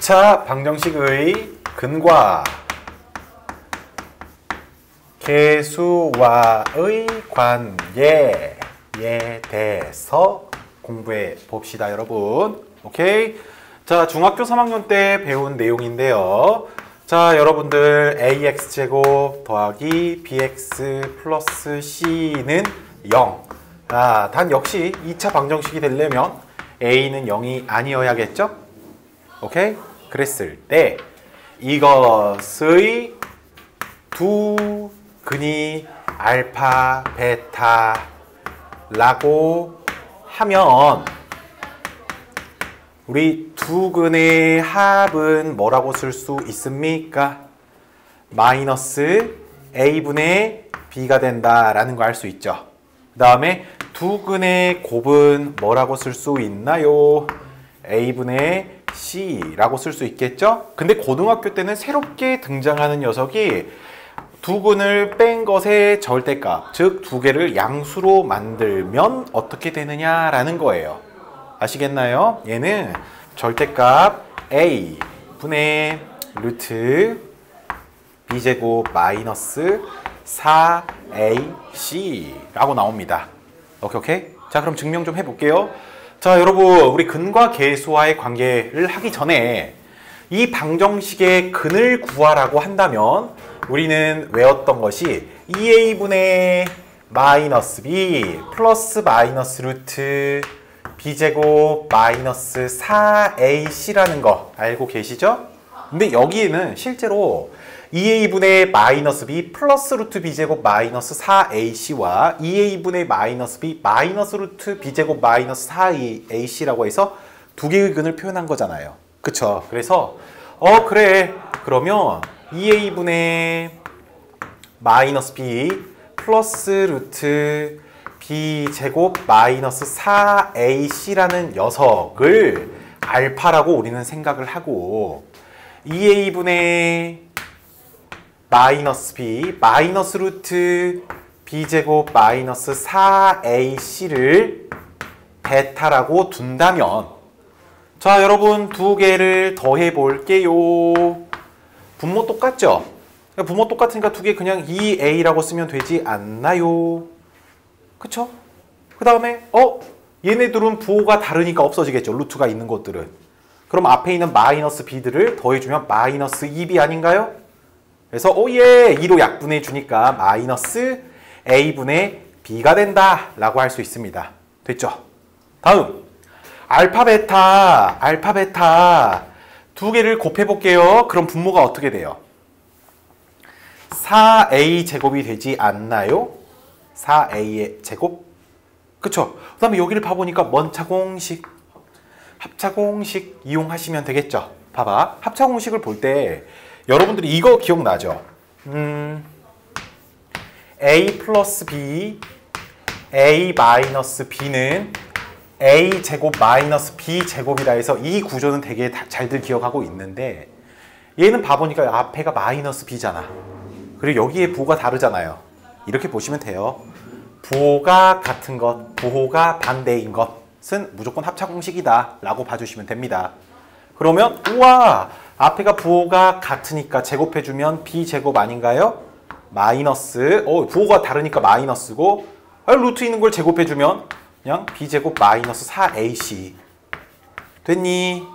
2차 방정식의 근과 계수와의 관계에 대해서 공부해 봅시다, 여러분. 오케이? 자, 중학교 3학년 때 배운 내용인데요. 자, 여러분들 ax제곱 더하기 bx 플러스 c는 0. 아, 단 역시 2차 방정식이 되려면 a는 0이 아니어야겠죠? 오케이? 그랬을 때 이것의 두 근이 알파, 베타라고 하면 우리 두 근의 합은 뭐라고 쓸 수 있습니까? 마이너스 a분의 b가 된다라는 거 알 수 있죠. 그 다음에 두 근의 곱은 뭐라고 쓸 수 있나요? a분의 c라고 쓸 수 있겠죠? 근데 고등학교 때는 새롭게 등장하는 녀석이 두 근을 뺀 것의 절대값, 즉 두 개를 양수로 만들면 어떻게 되느냐라는 거예요. 아시겠나요? 얘는 절대값 a 분의 루트 b제곱 마이너스 4ac라고 나옵니다. 오케이? 자, 그럼 증명 좀 해볼게요. 자, 여러분, 우리 근과 계수와의 관계를 하기 전에 이 방정식의 근을 구하라고 한다면 우리는 외웠던 것이 2a분의 마이너스 b 플러스 마이너스 루트 b제곱 마이너스 4ac라는 거 알고 계시죠? 근데 여기에는 실제로 2a분의 마이너스 b 플러스 루트 b제곱 마이너스 4ac와 2a분의 마이너스 b 마이너스 루트 b제곱 마이너스 4ac라고 해서 두 개의 근을 표현한 거잖아요. 그쵸? 그래서 그래, 그러면 2a분의 마이너스 b 플러스 루트 b제곱 마이너스 4ac라는 녀석을 알파라고 우리는 생각을 하고 2a분의 마이너스 b 마이너스 루트 b제곱 마이너스 4ac를 베타라고 둔다면, 자, 여러분 두 개를 더해 볼게요. 분모 똑같죠? 분모 똑같으니까 두 개 그냥 2a라고 쓰면 되지 않나요? 그쵸? 그 다음에 얘네들은 부호가 다르니까 없어지겠죠. 루트가 있는 것들은. 그럼 앞에 있는 마이너스 b들을 더해주면 마이너스 2b 아닌가요? 그래서 예! 2로 약분해 주니까 마이너스 a분의 b가 된다 라고 할 수 있습니다. 됐죠? 다음 알파, 베타 두 개를 곱해 볼게요. 그럼 분모가 어떻게 돼요? 4a 제곱이 되지 않나요? 4a의 제곱? 그쵸? 그 다음에 여기를 봐보니까 원차공식, 합차공식 이용하시면 되겠죠? 봐봐. 합차공식을 볼 때 여러분들이 이거 기억나죠? a 플러스 b, a 마이너스 b는 a 제곱 마이너스 b 제곱이라 해서 이 구조는 되게 잘들 기억하고 있는데 얘는 봐보니까 앞에가 마이너스 b잖아. 그리고 여기에 부호가 다르잖아요. 이렇게 보시면 돼요. 부호가 같은 것, 부호가 반대인 것은 무조건 합차공식이다 라고 봐주시면 됩니다. 그러면 우와, 앞에가 부호가 같으니까 제곱해주면 b제곱 아닌가요? 마이너스, 부호가 다르니까 마이너스고, 루트 있는 걸 제곱해주면 그냥 b제곱 마이너스 4ac 됐니?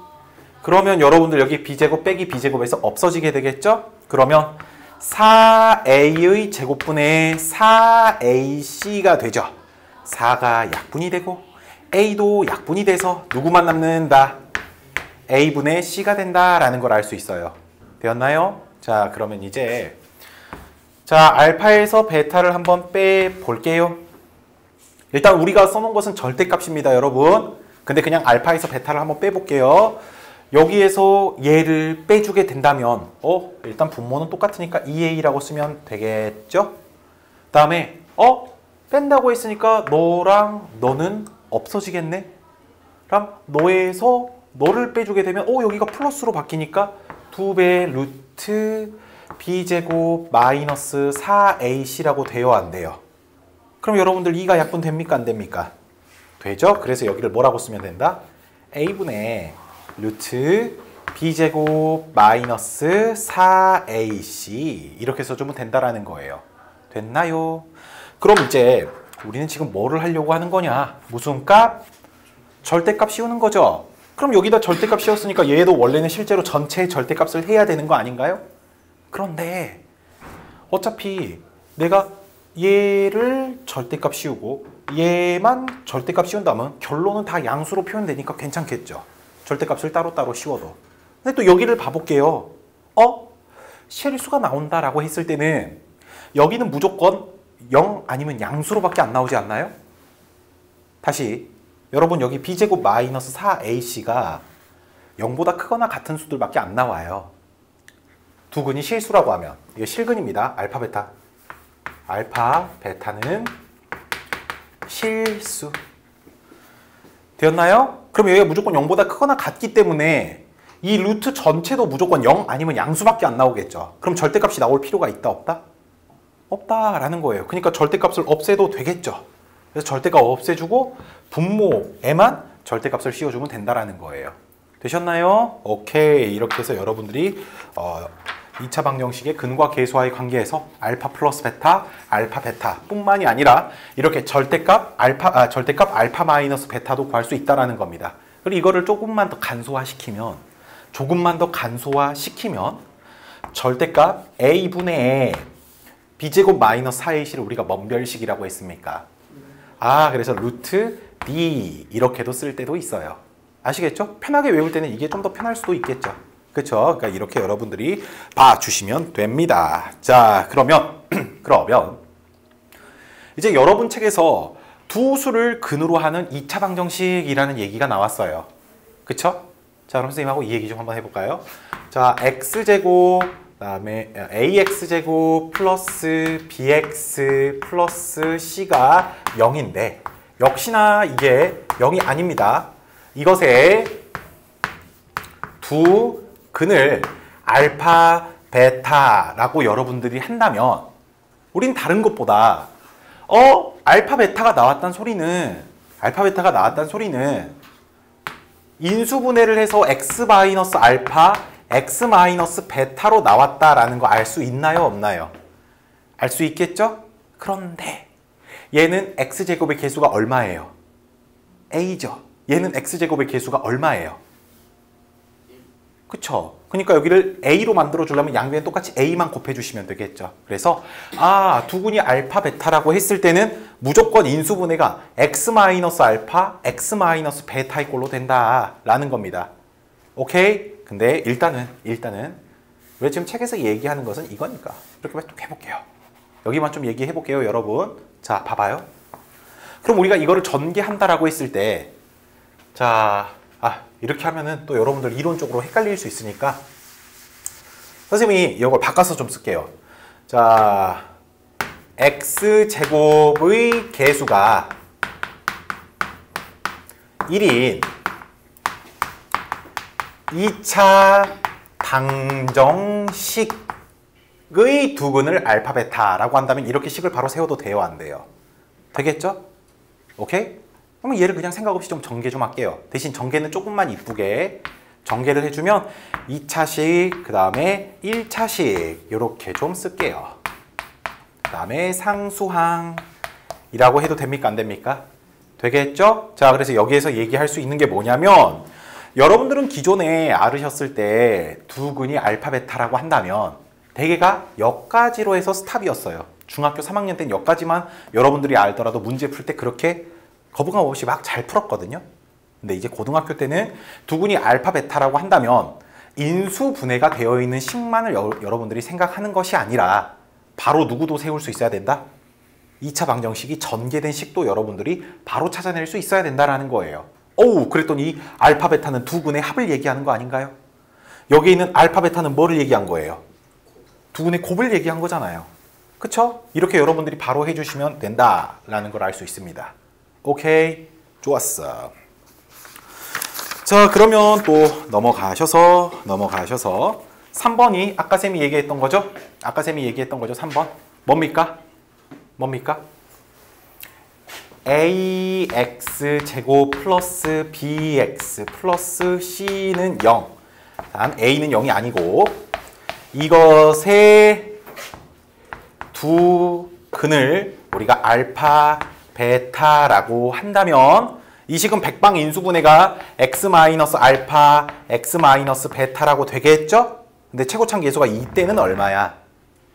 그러면 여러분들 여기 b제곱 빼기 b제곱에서 없어지게 되겠죠? 그러면 4a의 제곱분의 4ac가 되죠. 4가 약분이 되고 a도 약분이 돼서 누구만 남는다? a분의 c가 된다라는 걸 알 수 있어요. 되었나요? 자, 그러면 이제 알파에서 베타를 한번 빼볼게요. 일단 우리가 써놓은 것은 절대값입니다, 여러분. 근데 그냥 알파에서 베타를 한번 빼볼게요. 여기에서 얘를 빼주게 된다면 일단 분모는 똑같으니까 2a라고 쓰면 되겠죠? 그 다음에 뺀다고 했으니까 너랑 너는 없어지겠네? 그럼 너에서 너를 빼주게 되면 여기가 플러스로 바뀌니까 2배 루트 b제곱 마이너스 4ac라고 돼요, 안 돼요? 그럼 여러분들 2가 약분 됩니까, 안 됩니까? 되죠? 그래서 여기를 뭐라고 쓰면 된다? a분의 루트 b제곱 마이너스 4ac 이렇게 써주면 된다라는 거예요. 됐나요? 그럼 이제 우리는 지금 뭐를 하려고 하는 거냐? 무슨 값? 절대값 씌우는 거죠. 그럼 여기다 절대값 씌웠으니까 얘도 원래는 실제로 전체의 절대값을 해야 되는 거 아닌가요? 그런데 어차피 내가 얘를 절대값 씌우고 얘만 절대값 씌운다면 결론은 다 양수로 표현되니까 괜찮겠죠. 절대값을 따로따로 씌워도. 근데 또 여기를 봐볼게요. 실수가 나온다라고 했을 때는 여기는 무조건 0 아니면 양수로밖에 안 나오지 않나요? 다시 여러분 여기 b제곱 마이너스 4ac가 0보다 크거나 같은 수들밖에 안 나와요. 두 근이 실수라고 하면 이게 실근입니다. 알파 베타. 알파 베타는 실수. 되었나요? 그럼 여기가 무조건 0보다 크거나 같기 때문에 이 루트 전체도 무조건 0 아니면 양수밖에 안 나오겠죠. 그럼 절대값이 나올 필요가 있다 없다? 없다라는 거예요. 그러니까 절대값을 없애도 되겠죠. 그래서 절대값 없애주고 분모에만 절대값을 씌워주면 된다라는 거예요. 되셨나요? 오케이. 이렇게 해서 여러분들이 2차 방정식의 근과 계수와의 관계에서 알파 플러스 베타, 알파 베타 뿐만이 아니라 이렇게 절대값 알파 마이너스 베타도 구할 수 있다라는 겁니다. 그리고 이거를 조금만 더 간소화시키면 절대값 a분의 b제곱 마이너스 4ac를 우리가 먼별식이라고 했습니까? 그래서 루트 b 이렇게도 쓸 때도 있어요. 아시겠죠? 편하게 외울 때는 이게 좀 더 편할 수도 있겠죠. 그렇죠? 그러니까 이렇게 여러분들이 봐주시면 됩니다. 자, 그러면 이제 여러분 책에서 두 수를 근으로 하는 2차 방정식이라는 얘기가 나왔어요. 그쵸? 자, 그럼 선생님하고 이 얘기 좀 한번 해볼까요? 자, x제곱 그다음에 ax제곱 플러스 bx 플러스 c가 0인데 역시나 이게 0이 아닙니다. 이것의 두 근을 알파, 베타라고 여러분들이 한다면 우린 다른 것보다 알파, 베타가 나왔단 소리는 인수분해를 해서 x-알파, x-베타로 나왔다라는 거 알 수 있나요? 없나요? 알 수 있겠죠? 그런데 얘는 x제곱의 개수가 얼마예요? a죠. 얘는 x제곱의 개수가 얼마예요? 그쵸? 그러니까 여기를 a로 만들어 주려면 양변에 똑같이 a만 곱해주시면 되겠죠. 그래서 두 군이 알파, 베타라고 했을 때는 무조건 인수분해가 x-알파, x-베타의 꼴로 된다라는 겁니다. 오케이? 근데 일단은 왜 지금 책에서 얘기하는 것은 이거니까 이렇게 좀 해볼게요. 여기만 좀 얘기해 볼게요, 여러분. 자, 봐봐요. 그럼 우리가 이거를 전개한다라고 했을 때 이렇게 하면은 또 여러분들 이론적으로 헷갈릴 수 있으니까 선생님이 이걸 바꿔서 좀 쓸게요. 자, x제곱의 개수가 1인 2차 방정식의 두 근을 알파, 베타라고 한다면 이렇게 식을 바로 세워도 돼요, 안 돼요? 되겠죠? 오케이? 그러면 얘를 그냥 생각 없이 좀 전개 좀 할게요. 대신 전개는 조금만 이쁘게 전개를 해주면 2차식, 그 다음에 1차식 이렇게 좀 쓸게요. 그 다음에 상수항이라고 해도 됩니까? 안 됩니까? 되겠죠? 자, 그래서 여기에서 얘기할 수 있는 게 뭐냐면 여러분들은 기존에 알으셨을 때 두 근이 알파, 베타라고 한다면 대개가 여기까지로 해서 스탑이었어요. 중학교 3학년 때는 여기까지만 여러분들이 알더라도 문제 풀 때 그렇게 거부감 없이 막 잘 풀었거든요. 근데 이제 고등학교 때는 두 군이 알파, 베타라고 한다면 인수분해가 되어 있는 식만을 여러분들이 생각하는 것이 아니라 바로 누구도 세울 수 있어야 된다? 2차 방정식이 전개된 식도 여러분들이 바로 찾아낼 수 있어야 된다는 거예요. 그랬더니 알파, 베타는 두 군의 합을 얘기하는 거 아닌가요? 여기 있는 알파, 베타는 뭐를 얘기한 거예요? 두 군의 곱을 얘기한 거잖아요. 그쵸? 이렇게 여러분들이 바로 해주시면 된다라는 걸 알 수 있습니다. 오케이, 좋았어. 자, 그러면 또 넘어가셔서 3번이 아까 쌤이 얘기했던 거죠? 3번. 뭡니까? ax 제곱 플러스 bx 플러스 c는 0. 단 A는 0이 아니고 이것의 두 근을 우리가 알파, 베타라고 한다면 이 식은 백방인수분해가 x-알파, x-베타라고 되겠죠? 근데 최고참 계수가 2때는 얼마야?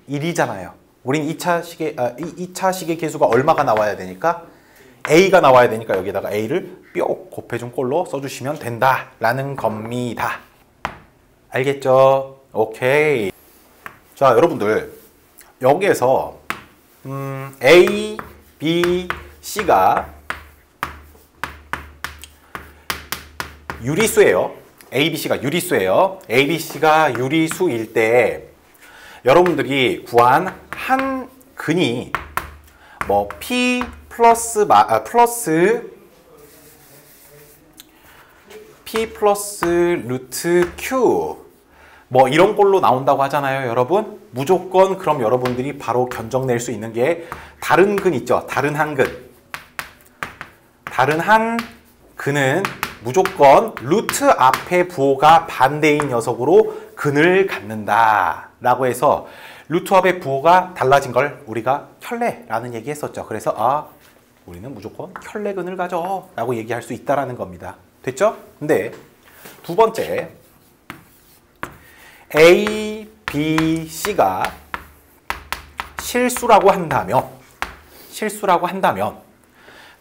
1이잖아요. 우린 2차 식의 계수가 얼마가 나와야 되니까? A가 나와야 되니까 여기다가 A를 뿅 곱해준 꼴로 써주시면 된다라는 겁니다. 알겠죠? 오케이. 자, 여러분들 여기에서 A, B, C가 유리수예요. A, B, C가 유리수예요. A, B, C가 유리수일 때 여러분들이 구한 한 근이 뭐 P 플러스 루트 Q 뭐 이런 꼴로 나온다고 하잖아요, 여러분. 무조건 그럼 여러분들이 바로 견적낼 수 있는 게 다른 근 있죠. 다른 한 근. 다른 한 근은 무조건 루트 앞에 부호가 반대인 녀석으로 근을 갖는다 라고 해서 루트 앞에 부호가 달라진 걸 우리가 켤레라는 얘기 했었죠. 그래서 우리는 무조건 켤레근을 가져 라고 얘기할 수 있다라는 겁니다. 됐죠? 근데 두 번째 A, B, C가 실수라고 한다면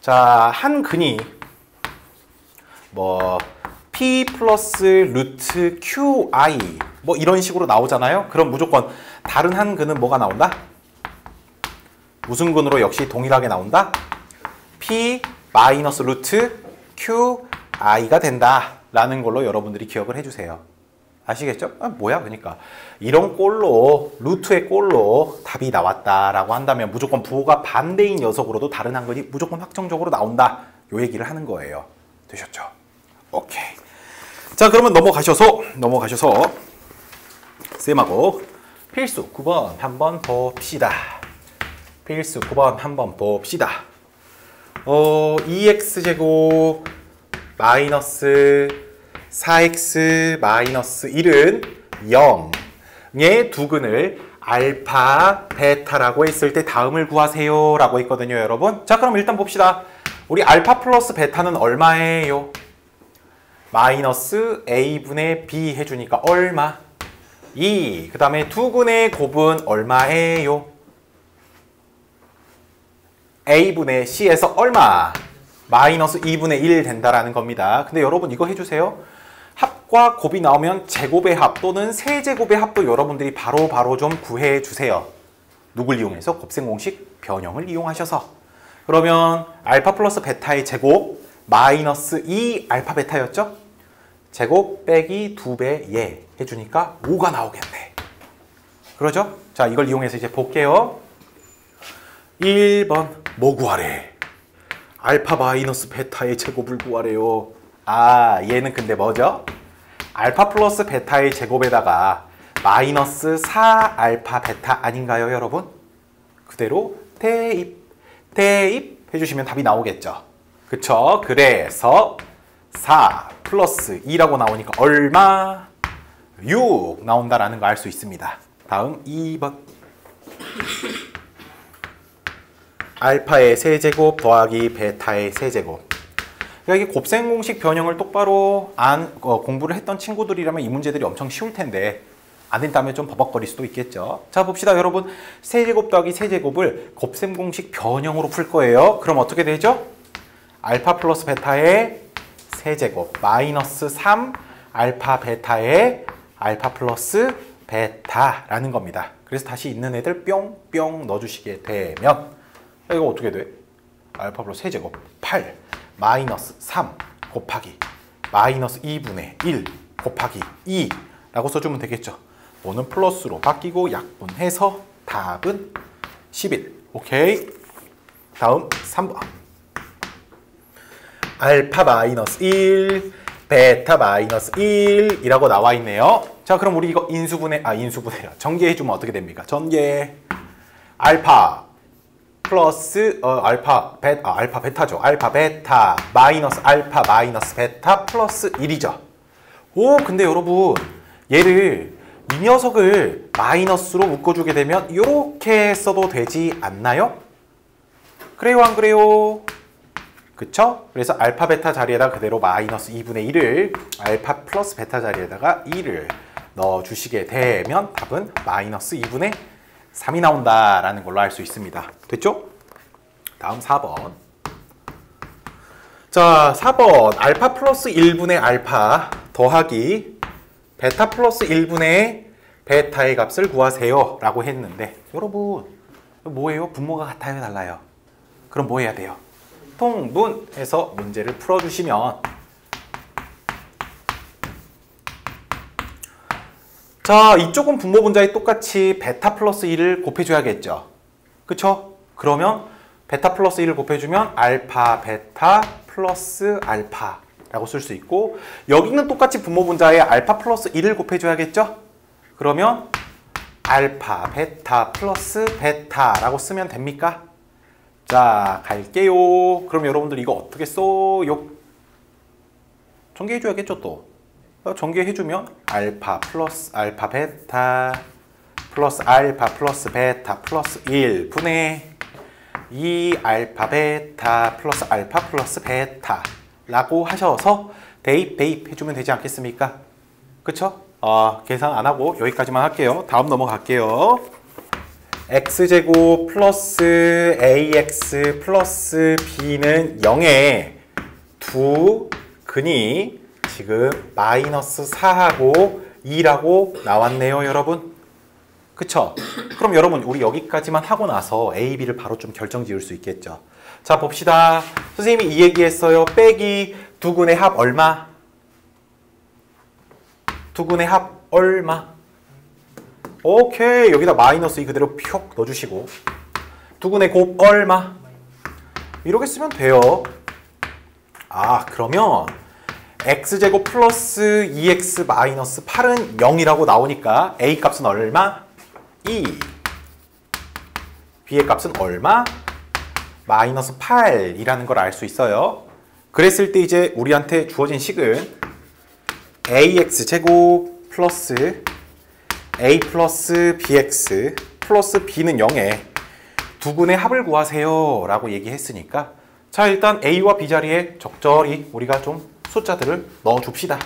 자, 한 근이 뭐 P 플러스 루트 QI 뭐 이런 식으로 나오잖아요. 그럼 무조건 다른 한 근은 뭐가 나온다? 무슨 근으로 역시 동일하게 나온다? P 마이너스 루트 QI가 된다 라는 걸로 여러분들이 기억을 해주세요. 아시겠죠? 뭐야 그러니까 이런 꼴로 루트의 꼴로 답이 나왔다라고 한다면 무조건 부호가 반대인 녀석으로도 다른 한 근이 무조건 확정적으로 나온다 요 얘기를 하는 거예요. 되셨죠? 오케이. 자, 그러면 넘어가셔서 쌤하고 필수 9번 한번 봅시다. 필수 9번 한번 봅시다. 2x제곱 마이너스 4x 마이너스 1은 0의 두 근을 알파, 베타라고 했을 때 다음을 구하세요 라고 했거든요, 여러분. 자, 그럼 일단 봅시다. 우리 알파 플러스 베타는 얼마예요? 마이너스 a분의 b 해주니까 얼마? 2. 그 다음에 두 근의 곱은 얼마예요? a분의 c에서 얼마? 마이너스 2분의 1 된다라는 겁니다. 근데 여러분 이거 해주세요. 합과 곱이 나오면 제곱의 합 또는 세제곱의 합도 여러분들이 바로 좀 구해주세요. 누굴 이용해서? 곱셈공식 변형을 이용하셔서. 그러면 알파 플러스 베타의 제곱 마이너스 2 알파 베타였죠? 제곱 빼기 2배 예 해주니까 5가 나오겠네. 그러죠? 자, 이걸 이용해서 이제 볼게요. 1번 뭐 구하래? 알파 마이너스 베타의 제곱을 구하래요. 얘는 근데 뭐죠? 알파 플러스 베타의 제곱에다가 마이너스 4 알파 베타 아닌가요, 여러분? 그대로 대입 해주시면 답이 나오겠죠. 그쵸? 그래서 4 플러스 2라고 나오니까 얼마? 6 나온다라는 거 알 수 있습니다. 다음 2번. 알파의 세제곱 더하기 베타의 세제곱. 그러니까 이게 곱셈공식 변형을 똑바로 공부를 했던 친구들이라면 이 문제들이 엄청 쉬울 텐데 안 된다면 좀 버벅거릴 수도 있겠죠. 자, 봅시다, 여러분. 세제곱 더하기 세제곱을 곱셈공식 변형으로 풀 거예요. 그럼 어떻게 되죠? 알파 플러스 베타의 세제곱 마이너스 3 알파 베타의 알파 플러스 베타라는 겁니다. 그래서 다시 있는 애들 뿅뿅 넣어주시게 되면 이거 어떻게 돼? 알파 플러스 세제곱 8 마이너스 3 곱하기 마이너스 2분의 1 곱하기 2라고 써주면 되겠죠. 5는 플러스로 바뀌고 약분해서 답은 11. 오케이. 다음 3번. 알파 마이너스 1, 베타 마이너스 1이라고 나와 있네요. 자, 그럼 우리 이거 전개해주면 어떻게 됩니까? 전개. 알파 플러스 알파 베타죠. 알파 베타 마이너스 알파 마이너스 베타 플러스 1이죠. 오, 근데 여러분 얘를 이 녀석을 마이너스로 묶어주게 되면 이렇게 써도 되지 않나요? 그래요, 안 그래요? 그쵸? 그래서 알파 베타 자리에다 그대로 마이너스 2분의 1을 알파 플러스 베타 자리에다가 2를 넣어주시게 되면 답은 마이너스 2분의 3이 나온다라는 걸로 알 수 있습니다. 됐죠? 다음 4번. 자, 4번 알파 플러스 1분의 알파 더하기 베타 플러스 1분의 베타의 값을 구하세요 라고 했는데 여러분 뭐예요? 분모가 같아요? 달라요? 그럼 뭐 해야 돼요? 통분해서 문제를 풀어주시면 자, 이쪽은 분모 분자에 똑같이 베타 플러스 1을 곱해줘야겠죠? 그쵸? 그러면 베타 플러스 1을 곱해주면 알파 베타 플러스 알파 라고 쓸 수 있고 여기는 똑같이 분모 분자에 알파 플러스 1을 곱해줘야겠죠? 그러면 알파 베타 플러스 베타라고 쓰면 됩니까? 자, 갈게요. 그럼 여러분들 이거 어떻게 써요? 전개해줘야겠죠 또. 전개해주면 알파 플러스 알파 베타 플러스 알파 플러스 베타 플러스 1분의 2 알파 베타 플러스 알파 플러스 베타 라고 하셔서 대입 해주면 되지 않겠습니까? 그쵸? 계산 안 하고 여기까지만 할게요. 다음 넘어갈게요. x제곱 플러스 ax 플러스 b는 0에 두 근이 지금 마이너스 4하고 2라고 나왔네요, 여러분. 그쵸? 그럼 여러분 우리 여기까지만 하고 나서 a, b를 바로 좀 결정 지을 수 있겠죠. 자, 봅시다. 선생님이 이 얘기했어요. 빼기 두 근의 합 얼마? 두 근의 합 얼마? 오케이. 여기다 마이너스 2 그대로 표 넣어주시고 두 근의 곱 얼마? 이렇게 쓰면 돼요. 그러면 x제곱 플러스 2x 마이너스 8은 0이라고 나오니까 a 값은 얼마? 2. b의 값은 얼마? 마이너스 8이라는 걸 알 수 있어요. 그랬을 때 이제 우리한테 주어진 식은 ax제곱 플러스 a 플러스 bx 플러스 b는 0에 두 근의 합을 구하세요 라고 얘기했으니까 자, 일단 a와 b 자리에 적절히 우리가 좀 숫자들을 넣어줍시다.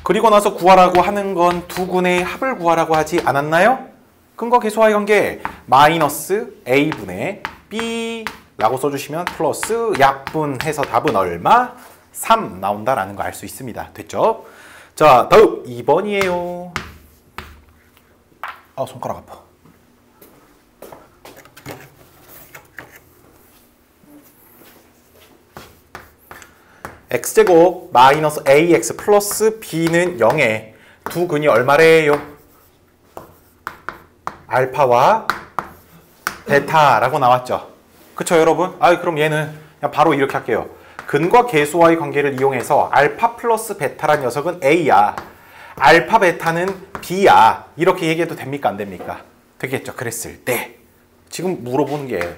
그리고 나서 구하라고 하는 건 두 근의 합을 구하라고 하지 않았나요? 근거 계수와의 관계 마이너스 a분의 b라고 써주시면 플러스 약분해서 답은 얼마? 3 나온다라는 거 알 수 있습니다. 됐죠? 자, 다음 2번이에요. 손가락 아파. x제곱 마이너스 ax 플러스 b는 0에 두 근이 얼마래요? 알파와 베타라고 나왔죠. 그쵸, 여러분? 그럼 얘는 그냥 바로 이렇게 할게요. 근과 계수와의 관계를 이용해서 알파 플러스 베타란 녀석은 a야. 알파 베타는 b야. 이렇게 얘기해도 됩니까? 안 됩니까? 되겠죠. 그랬을 때 지금 물어보는 게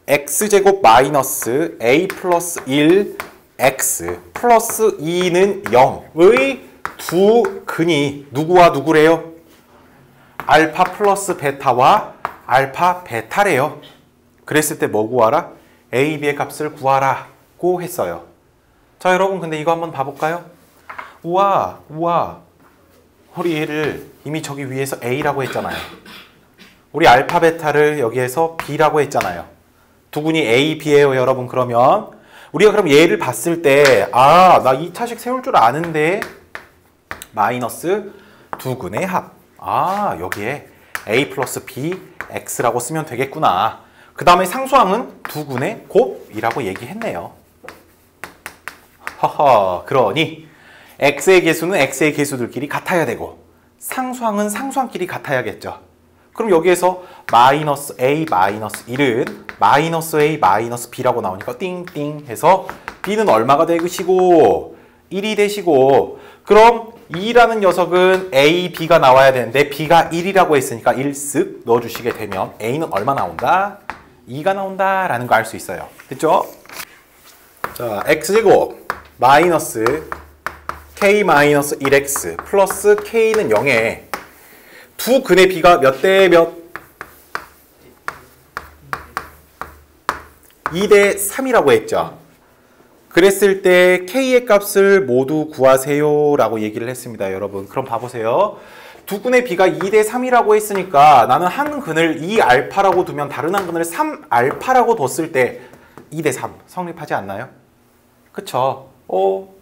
x제곱 마이너스 a 플러스 1 x 플러스 2는 0의 두 근이 누구와 누구래요? 알파 플러스 베타와 알파 베타래요. 그랬을 때 뭐 구하라? a, b의 값을 구하라고 했어요. 자, 여러분 근데 이거 한번 봐볼까요? 우와 우리 얘를 이미 저기 위에서 a라고 했잖아요. 우리 알파 베타를 여기에서 b라고 했잖아요. 두 근이 a, b예요, 여러분. 그러면 우리가 그럼 얘를 봤을 때 나 2차식 세울 줄 아는데 마이너스 두 근의 합. 여기에 a 플러스 b x라고 쓰면 되겠구나. 그 다음에 상수항은 두 근의 곱이라고 얘기했네요. 그러니 x의 개수는 x의 개수들끼리 같아야 되고 상수항은 상수항끼리 같아야겠죠. 그럼 여기에서 마이너스 a 마이너스 1은 마이너스 a 마이너스 b라고 나오니까 띵띵 해서 b는 얼마가 되시고 1이 되시고 그럼 2라는 녀석은 a, b가 나와야 되는데 b가 1이라고 했으니까 1 쓱 넣어주시게 되면 a는 얼마 나온다? 2가 나온다라는 거 알 수 있어요. 됐죠? 자, x제곱 마이너스 k-1x 플러스 k는 0에 두 근의 비가 몇 대 몇? 2대 3이라고 했죠. 그랬을 때 k의 값을 모두 구하세요 라고 얘기를 했습니다. 여러분 그럼 봐보세요. 두 근의 비가 2대 3이라고 했으니까 나는 한 근을 2알파라고 두면 다른 한 근을 3알파라고 뒀을 때 2대 3 성립하지 않나요? 그쵸?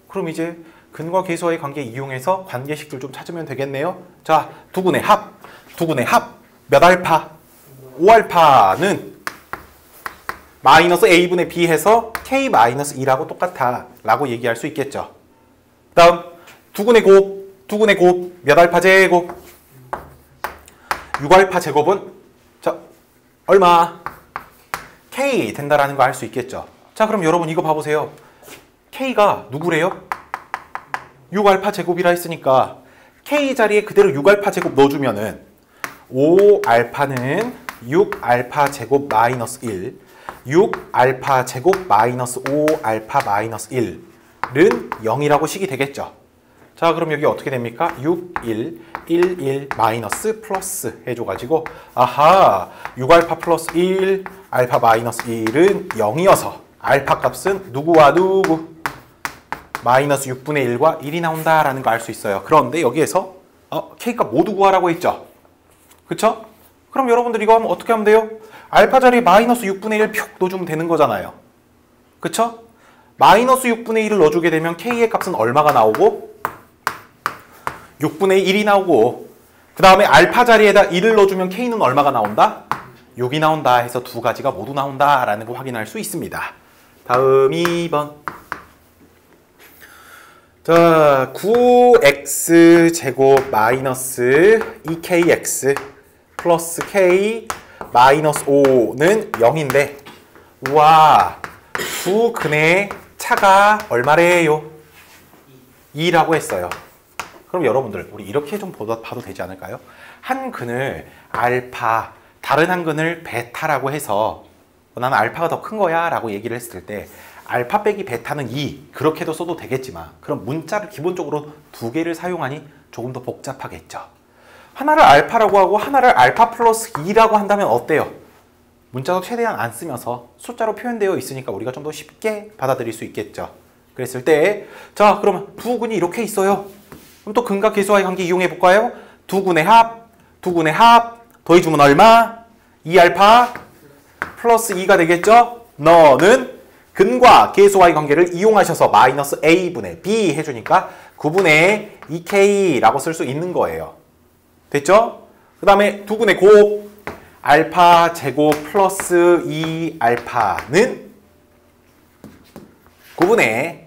그럼 이제 근과 계수와의 관계 이용해서 관계식들 좀 찾으면 되겠네요. 자, 두 근의 합 몇 알파? 5알파는 마이너스 a분의 b 해서 k-2라고 똑같아 라고 얘기할 수 있겠죠. 다음 두 근의 곱 몇 알파 제곱? 6알파 제곱은 자 얼마? k 된다라는 거 알 수 있겠죠. 자 그럼 여러분 이거 봐보세요. k가 누구래요? 6알파 제곱이라 했으니까 k 자리에 그대로 6알파 제곱 넣어주면은 5알파는 6알파 제곱 마이너스 1 6알파 제곱 마이너스 5알파 마이너스 1은 0이라고 식이 되겠죠. 자 그럼 여기 어떻게 됩니까? 6, 1, 1, 1 마이너스 플러스 해줘가지고 아하 6알파 플러스 1 알파 마이너스 1은 0이어서 알파 값은 누구와 누구? 마이너스 6분의 1과 1이 나온다라는 거 알 수 있어요. 그런데 여기에서 k값 모두 구하라고 했죠. 그쵸? 그럼 여러분들 이거 하면 어떻게 하면 돼요? 알파 자리에 마이너스 6분의 1 표 넣어주면 되는 거잖아요. 그쵸? 마이너스 6분의 1을 넣어주게 되면 k의 값은 얼마가 나오고 6분의 1이 나오고 그 다음에 알파 자리에다 1을 넣어주면 k는 얼마가 나온다? 6이 나온다 해서 두 가지가 모두 나온다라는 거 확인할 수 있습니다. 다음 2번. 자, 9x 제곱 마이너스 2kx 플러스 k 마이너스 5는 0인데 우와 두 근의 차가 얼마래요? 2라고 했어요. 그럼 여러분들 우리 이렇게 좀 봐도 되지 않을까요? 한 근을 알파 다른 한 근을 베타라고 해서 나는 알파가 더 큰 거야 라고 얘기를 했을 때 알파 빼기 베타는 2 그렇게도 써도 되겠지만 그럼 문자를 기본적으로 두 개를 사용하니 조금 더 복잡하겠죠. 하나를 알파라고 하고 하나를 알파 플러스 2라고 한다면 어때요? 문자도 최대한 안 쓰면서 숫자로 표현되어 있으니까 우리가 좀 더 쉽게 받아들일 수 있겠죠. 그랬을 때 자 그러면 두 근이 이렇게 있어요. 그럼 또 근과 계수와의 관계 이용해 볼까요? 두 근의 합 더해주면 얼마? 2알파 플러스 2가 되겠죠? 너는 근과 계수와의 관계를 이용하셔서 마이너스 a분의 b 해주니까 9분의 2k라고 쓸 수 있는 거예요. 됐죠? 그 다음에 두 근의 곱 알파 제곱 플러스 2알파는 9분의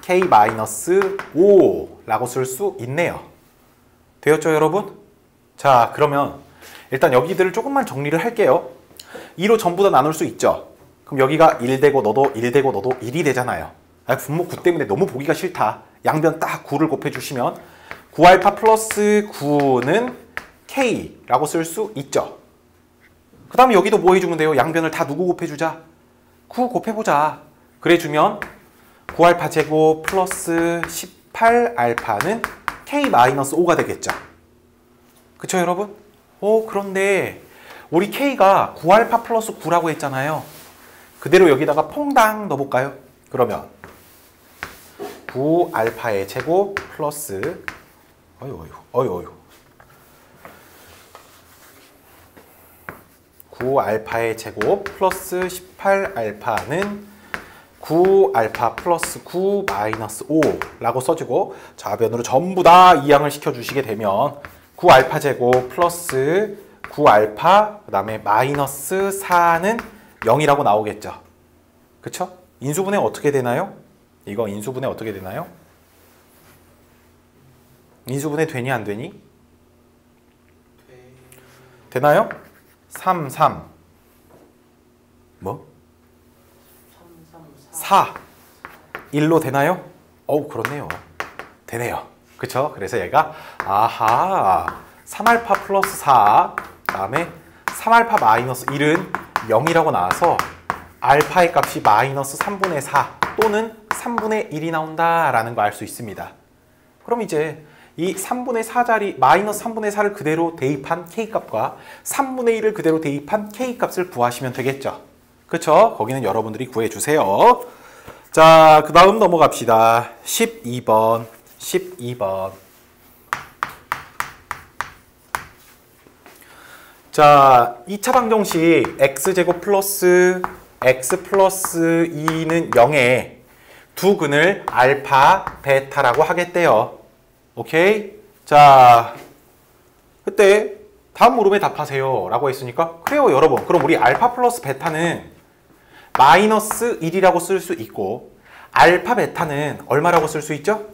k-5라고 쓸 수 있네요. 되었죠 여러분? 자 그러면 일단 여기들을 조금만 정리를 할게요. 2로 전부 다 나눌 수 있죠. 그럼 여기가 1되고 너도 1되고 너도 1이 되잖아요. 분모 9 때문에 너무 보기가 싫다. 양변 딱 9를 곱해주시면 9알파 플러스 9는 k라고 쓸 수 있죠. 그 다음에 여기도 뭐 해주면 돼요? 양변을 다 누구 곱해주자? 9 곱해보자. 그래주면 9알파 제곱 플러스 18알파는 k-5가 되겠죠. 그쵸 여러분? 그런데 우리 k가 9알파 플러스 9라고 했잖아요. 그대로 여기다가 퐁당 넣어볼까요? 그러면 9알파의 제곱 플러스 9알파의 제곱 플러스 18알파는 9알파 플러스 9 마이너스 5라고 써주고 좌변으로 전부 다 이항을 시켜주시게 되면 9알파 제곱 플러스 9알파 그 다음에 마이너스 4는 0이라고 나오겠죠. 그쵸? 인수분해 어떻게 되나요? 이거 인수분해 어떻게 되나요? 인수분해 되니 안 되니? 되나요? 3, 3 뭐? 4 1로 되나요? 그렇네요. 되네요. 그쵸? 그래서 얘가 아하 3알파 플러스 4 다음에 3알파 마이너스 1은 0이라고 나와서 알파의 값이 마이너스 3분의 4 또는 3분의 1이 나온다라는 거 알 수 있습니다. 그럼 이제 이 3분의 4자리 마이너스 3분의 4를 그대로 대입한 K값과 3분의 1을 그대로 대입한 K값을 구하시면 되겠죠. 그쵸? 거기는 여러분들이 구해주세요. 자, 그 다음 넘어갑시다. 12번. 자, 2차 방정식 x제곱 플러스 x 플러스 2는 0에 두 근을 알파, 베타라고 하겠대요. 오케이? 자, 그때 다음 물음에 답하세요 라고 했으니까 그래요 여러분. 그럼 우리 알파 플러스 베타는 마이너스 1이라고 쓸 수 있고 알파 베타는 얼마라고 쓸 수 있죠?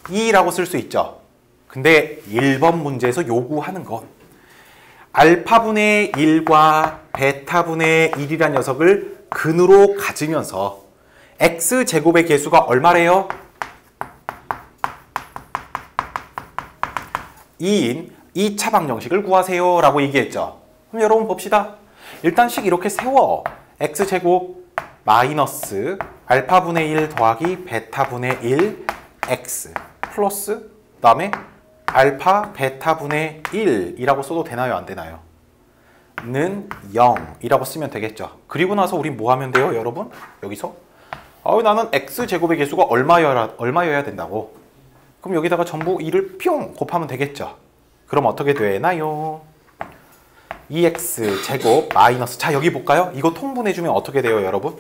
2라고 쓸 수 있죠. 근데 1번 문제에서 요구하는 건 알파분의 1과 베타분의 1이란 녀석을 근으로 가지면서 x제곱의 개수가 얼마래요? 2인 2차 방정식을 구하세요 라고 얘기했죠. 그럼 여러분 봅시다. 일단 식 이렇게 세워. x제곱 마이너스 알파분의 1 더하기 베타분의 1 x 플러스 그 다음에 알파 베타분의 1이라고 써도 되나요? 안 되나요? 는 0이라고 쓰면 되겠죠. 그리고 나서 우리 뭐 하면 돼요 여러분? 여기서 나는 x제곱의 개수가 얼마여야 된다고? 그럼 여기다가 전부 2를 뿅 곱하면 되겠죠. 그럼 어떻게 되나요? 2x제곱 마이너스 자 여기 볼까요? 이거 통분해주면 어떻게 돼요 여러분?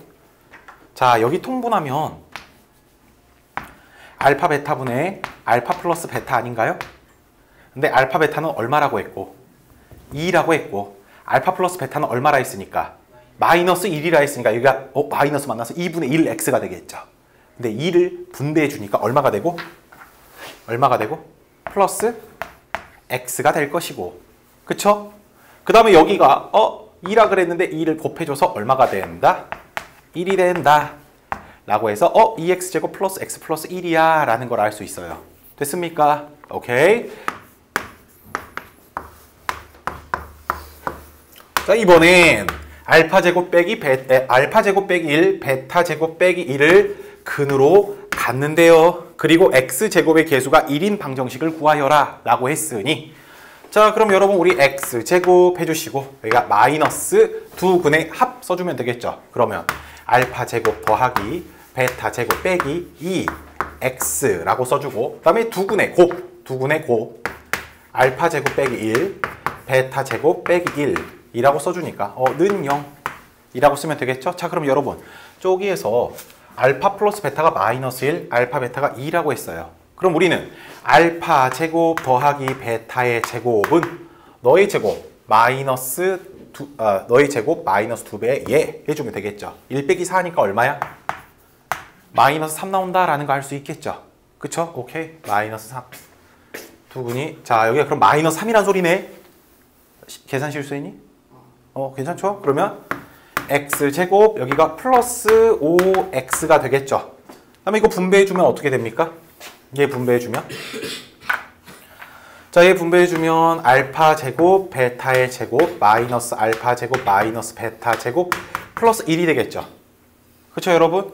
자 여기 통분하면 알파 베타분의 알파 플러스 베타 아닌가요? 근데 알파 베타는 얼마라고 했고 2라고 했고 알파 플러스 베타는 얼마라 했으니까 마이너스 1이라 했으니까 여기가 마이너스 만나서 2분의 1 x가 되겠죠. 근데 2를 분배해 주니까 얼마가 되고 플러스 x가 될 것이고 그쵸? 그 다음에 여기가 2라 그랬는데 2를 곱해줘서 얼마가 된다? 1이 된다 라고 해서 2x제곱 플러스 x 플러스 1이야 라는 걸 알 수 있어요. 됐습니까? 오케이. 자 이번엔 알파제곱 빼기 1 베타제곱 빼기 1을 근으로 갔는데요. 그리고 x제곱의 개수가 1인 방정식을 구하여라 라고 했으니 자 그럼 여러분 우리 x제곱 해주시고 여기가 마이너스 두 근의 합 써주면 되겠죠. 그러면 알파제곱 더하기 베타제곱 빼기 2x라고 써주고 그 다음에 두 근의 곱 알파제곱 빼기 1 베타제곱 빼기 1 이라고 써주니까 는 0이라고 쓰면 되겠죠. 자 그럼 여러분 저기에서 알파 플러스 베타가 마이너스 1 알파 베타가 2라고 했어요. 그럼 우리는 알파 제곱 더하기 베타의 제곱은 너의 제곱 마이너스 2배의 얘 해주면 되겠죠. 1 빼기 4니까 얼마야? 마이너스 3 나온다라는 거 알 수 있겠죠. 그쵸? 오케이 마이너스 3 두 분이 자 여기가 그럼 마이너스 3이란 소리네. 계산 실수했니? 괜찮죠? 그러면 x제곱 여기가 플러스 5x가 되겠죠. 그다음에 이거 분배해주면 어떻게 됩니까? 얘 분배해주면 자, 얘 분배해주면 알파 제곱 베타의 제곱 마이너스 알파 제곱 마이너스 베타 제곱 플러스 1이 되겠죠. 그렇죠 여러분?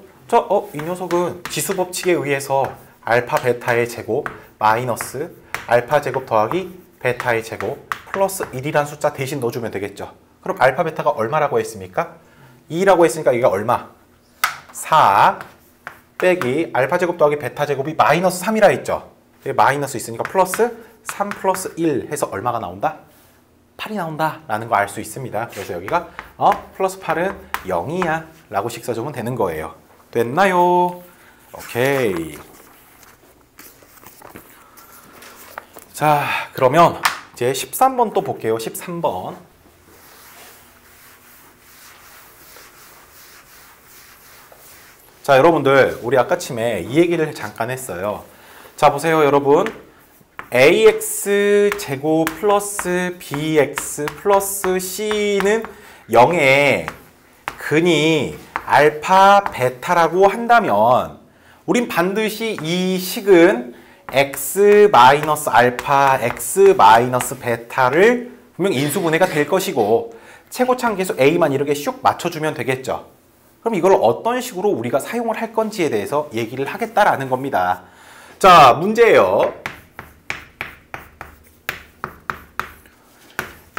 이 녀석은 지수 법칙에 의해서 알파 베타의 제곱 마이너스 알파 제곱 더하기 베타의 제곱 플러스 1이란 숫자 대신 넣어주면 되겠죠. 그럼 알파 베타가 얼마라고 했습니까? 2라고 했으니까 이게 얼마? 4 빼기 알파 제곱 더하기 베타 제곱이 마이너스 3이라 했죠. 마이너스 있으니까 플러스 3 플러스 1 해서 얼마가 나온다? 8이 나온다 라는 거 알 수 있습니다. 그래서 여기가 플러스 8은 0이야 라고 식 써주면 되는 거예요. 됐나요? 오케이. 자 그러면 이제 13번 또 볼게요. 13번. 자 여러분들 우리 아까 침에 이 얘기를 잠깐 했어요. 자 보세요 여러분. ax 제곱 플러스 bx 플러스 c는 0에 근이 알파 베타라고 한다면 우린 반드시 이 식은 x 마이너스 알파 x 마이너스 베타를 분명 인수분해가 될 것이고 최고차항 계수 a만 이렇게 슉 맞춰주면 되겠죠. 그럼 이걸 어떤 식으로 우리가 사용을 할 건지에 대해서 얘기를 하겠다라는 겁니다. 자, 문제예요.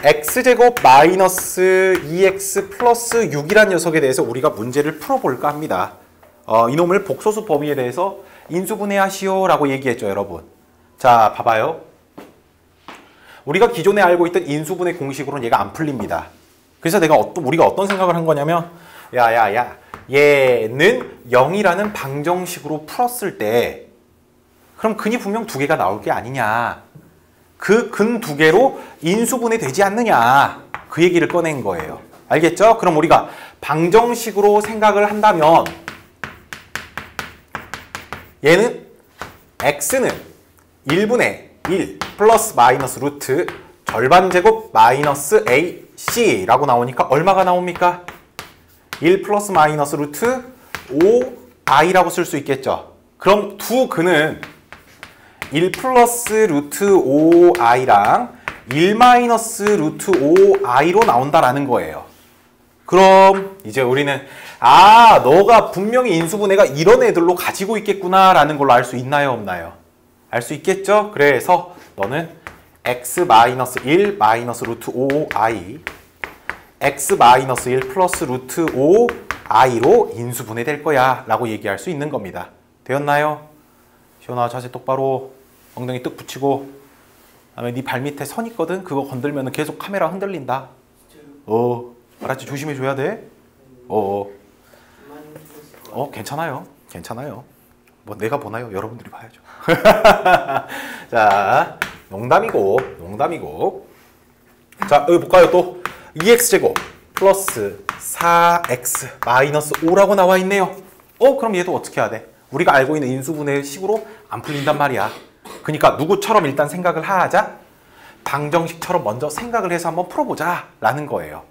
x제곱 마이너스 2x 플러스 6이란 녀석에 대해서 우리가 문제를 풀어볼까 합니다. 이놈을 복소수 범위에 대해서 인수분해하시오 라고 얘기했죠, 여러분. 자, 봐봐요. 우리가 기존에 알고 있던 인수분해 공식으로는 얘가 안 풀립니다. 그래서 우리가 어떤 생각을 한 거냐면, 야야야, 얘는 0이라는 방정식으로 풀었을 때 그럼 근이 분명 두 개가 나올 게 아니냐. 그 근 두 개로 인수분해 되지 않느냐. 그 얘기를 꺼낸 거예요. 알겠죠? 그럼 우리가 방정식으로 생각을 한다면 얘는 x는 1분의 1 플러스 마이너스 루트 절반제곱 마이너스 ac라고 나오니까 얼마가 나옵니까? 1 플러스 마이너스 루트 5i라고 쓸 수 있겠죠. 그럼 두 근은 1 플러스 루트 5i랑 1 마이너스 루트 5i로 나온다라는 거예요. 그럼 이제 우리는 너가 분명히 인수분해가 이런 애들로 가지고 있겠구나 라는 걸로 알 수 있나요, 없나요? 알 수 있겠죠? 그래서 너는 x 마이너스 1 마이너스 루트 5i x 마이너스 1 플러스 루트 5i로 인수분해될 거야 라고 얘기할 수 있는 겁니다. 되었나요? 시원아, 자세 똑바로, 엉덩이 뚝 붙이고, 그다음에 네 발 밑에 선 있거든? 그거 건들면 계속 카메라 흔들린다. 알았지? 조심해줘야 돼. 괜찮아요. 괜찮아요. 뭐 내가 보나요? 여러분들이 봐야죠. 자, 농담이고. 자, 여기 볼까요? 또 2x제곱 플러스 4x 마이너스 5라고 나와 있네요. 그럼 얘도 어떻게 해야 돼? 우리가 알고 있는 인수분해 식으로 안 풀린단 말이야. 그러니까 누구처럼 일단 생각을 하자. 방정식처럼 먼저 생각을 해서 한번 풀어보자 라는 거예요.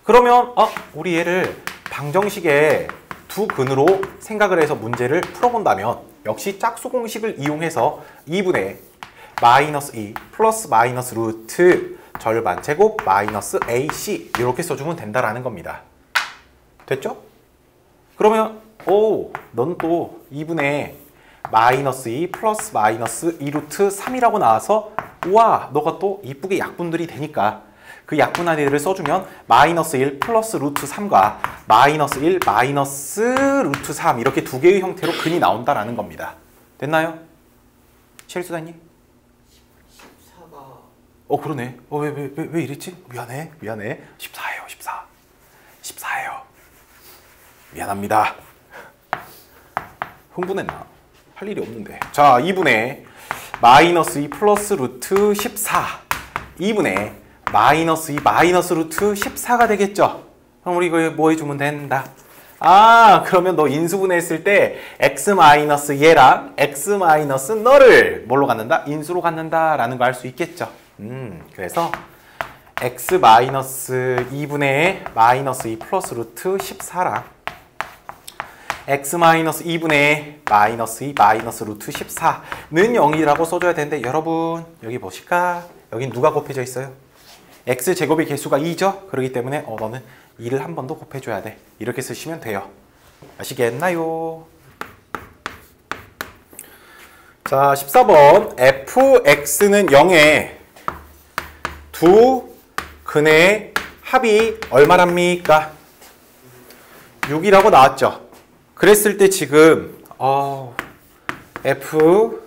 그러면 우리 얘를 방정식의 두 근으로 생각을 해서 문제를 풀어본다면 역시 짝수 공식을 이용해서 2분의 마이너스 2 플러스 마이너스 루트 절반 제곱 마이너스 ac 이렇게 써주면 된다라는 겁니다. 됐죠? 그러면 넌 또 2분의 마이너스 2 플러스 마이너스 2 루트 3이라고 나와서 우와, 너가 또 이쁘게 약분들이 되니까 그 약분한 애들을 써주면 마이너스 1 플러스 루트 3과 마이너스 1 마이너스 루트 3 이렇게 두 개의 형태로 근이 나온다라는 겁니다. 됐나요? 최일수다님? 14가 그러네. 왜 이랬지? 미안해. 14예요. 14예요. 미안합니다. 흥분했나? 할 일이 없는데. 자, 2분의 마이너스 2 플러스 루트 14 2분의 마이너스 2 마이너스 루트 14가 되겠죠? 그럼 우리 이거 뭐 해주면 된다? 그러면 너 인수분해 했을 때 x 마이너스 얘랑 x 마이너스 너를 뭘로 갖는다? 인수로 갖는다 라는 거 알 수 있겠죠? 그래서 x 마이너스 2분의 마이너스 2 플러스 루트 14랑 x 마이너스 2분의 마이너스 2 마이너스 루트 14는 0이라고 써줘야 되는데 여러분 여기 보실까? 여긴 누가 곱해져 있어요? x제곱의 개수가 2죠? 그렇기 때문에 너는 2를 한 번 더 곱해줘야 돼. 이렇게 쓰시면 돼요. 아시겠나요? 자, 14번 fx는 0에 두 근의 합이 얼마랍니까? 6이라고 나왔죠? 그랬을 때 지금 f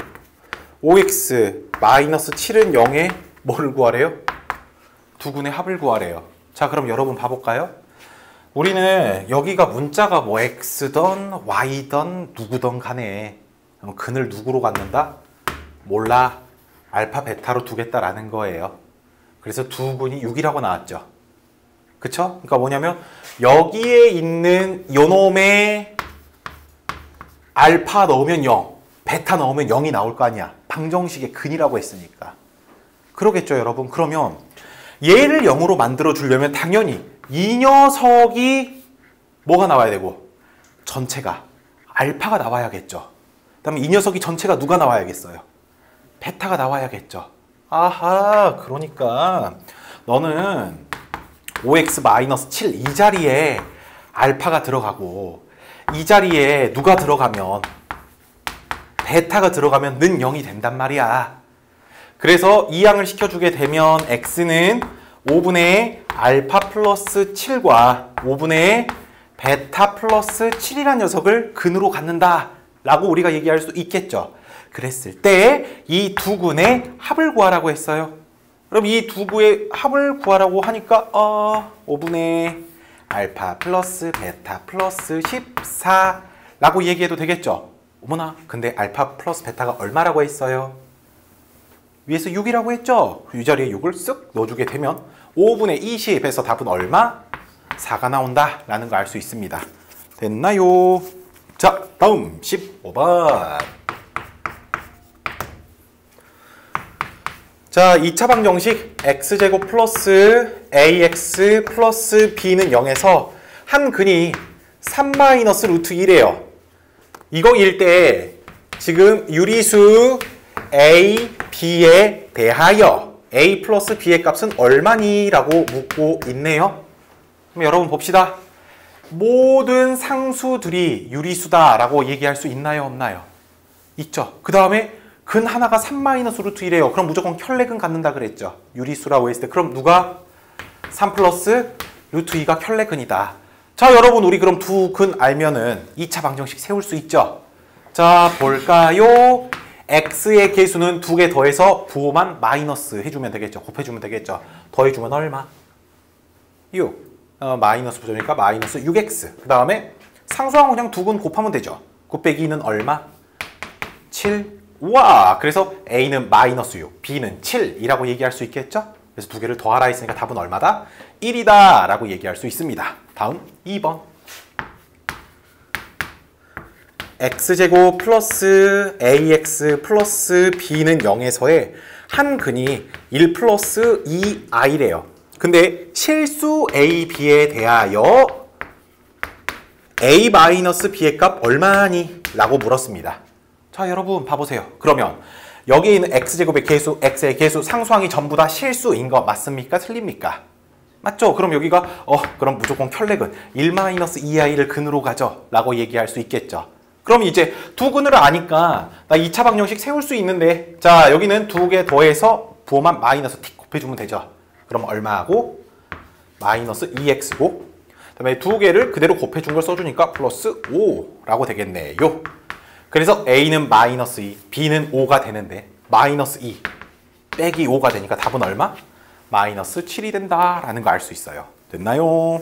5x 마이너스 7은 0에 뭐를 구하래요? 두 근의 합을 구하래요. 자, 그럼 여러분 봐볼까요? 우리는 여기가 문자가 뭐 x든 y든 누구든 간에 그럼 근을 누구로 갖는다? 몰라. 알파 베타로 두겠다라는 거예요. 그래서 두 근이 6이라고 나왔죠. 그쵸? 그러니까 뭐냐면 여기에 있는 요놈의 알파 넣으면 0, 베타 넣으면 0이 나올 거 아니야. 방정식의 근이라고 했으니까. 그러겠죠, 여러분? 그러면 얘를 0으로 만들어 주려면 당연히 이 녀석이 뭐가 나와야 되고 전체가 알파가 나와야겠죠. 그다음에 이 녀석이 전체가 누가 나와야겠어요? 베타가 나와야겠죠. 아하, 그러니까 너는 5x-7 이 자리에 알파가 들어가고 이 자리에 누가 들어가면 베타가 들어가면 는 0이 된단 말이야. 그래서 이항을 시켜주게 되면 x는 5분의 알파 플러스 7과 5분의 베타 플러스 7이라는 녀석을 근으로 갖는다 라고 우리가 얘기할 수 있겠죠. 그랬을 때 이 두 근의 합을 구하라고 했어요. 그럼 이 두 구의 합을 구하라고 하니까 5분의 알파 플러스 베타 플러스 14 라고 얘기해도 되겠죠. 어머나, 근데 알파 플러스 베타가 얼마라고 했어요? 위에서 6이라고 했죠? 이 자리에 6을 쓱 넣어주게 되면 5분의 20에서 답은 얼마? 4가 나온다 라는 거 알 수 있습니다. 됐나요? 자, 다음 15번. 자, 2차 방정식 x제곱 플러스 ax 플러스 b는 0에서 한 근이 3 마이너스 루트 1이에요. 이거일 때 지금 유리수 a, b에 대하여 a 플러스 b의 값은 얼마니? 라고 묻고 있네요. 그럼 여러분 봅시다. 모든 상수들이 유리수다 라고 얘기할 수 있나요? 없나요? 있죠. 그 다음에 근 하나가 3 마이너스 루트 1이에요. 그럼 무조건 켤레근 갖는다 그랬죠. 유리수라고 했을 때 그럼 누가 3 플러스 루트 2가 켤레근이다. 자, 여러분 우리 그럼 두 근 알면은 2차 방정식 세울 수 있죠. 자, 볼까요? x의 개수는 두 개 더해서 부호만 마이너스 해주면 되겠죠. 곱해주면 되겠죠. 더해주면 얼마? 6. 마이너스 부호니까 마이너스 6x. 그 다음에 상수항 그냥 두 근 곱하면 되죠. 9 빼기 2는 얼마? 7. 우와! 그래서 a는 마이너스 6, b는 7이라고 얘기할 수 있겠죠? 그래서 두 개를 더하라 했으니까 답은 얼마다? 1이다 라고 얘기할 수 있습니다. 다음 2번. x제곱 플러스 ax 플러스 b는 0에서의 한 근이 1 플러스 2i래요. 근데 실수 a, b에 대하여 a 마이너스 b의 값 얼마니? 라고 물었습니다. 자, 여러분 봐보세요. 그러면 여기 있는 x제곱의 개수, x의 개수, 상수항이 전부 다 실수인 거 맞습니까? 틀립니까? 맞죠? 그럼 여기가 그럼 무조건 켤레근 1-2i를 근으로 가져 라고 얘기할 수 있겠죠. 그럼 이제 두 근을 아니까 나 2차 방정식 세울 수 있는데 자, 여기는 두 개 더해서 부호만 마이너스 t 곱해주면 되죠. 그럼 얼마하고? 마이너스 2x고 그 다음에 두 개를 그대로 곱해준 걸 써주니까 플러스 5라고 되겠네요. 그래서 a는 마이너스 2, b는 5가 되는데 마이너스 2 빼기 5가 되니까 답은 얼마? 마이너스 7이 된다라는 거 알 수 있어요. 됐나요?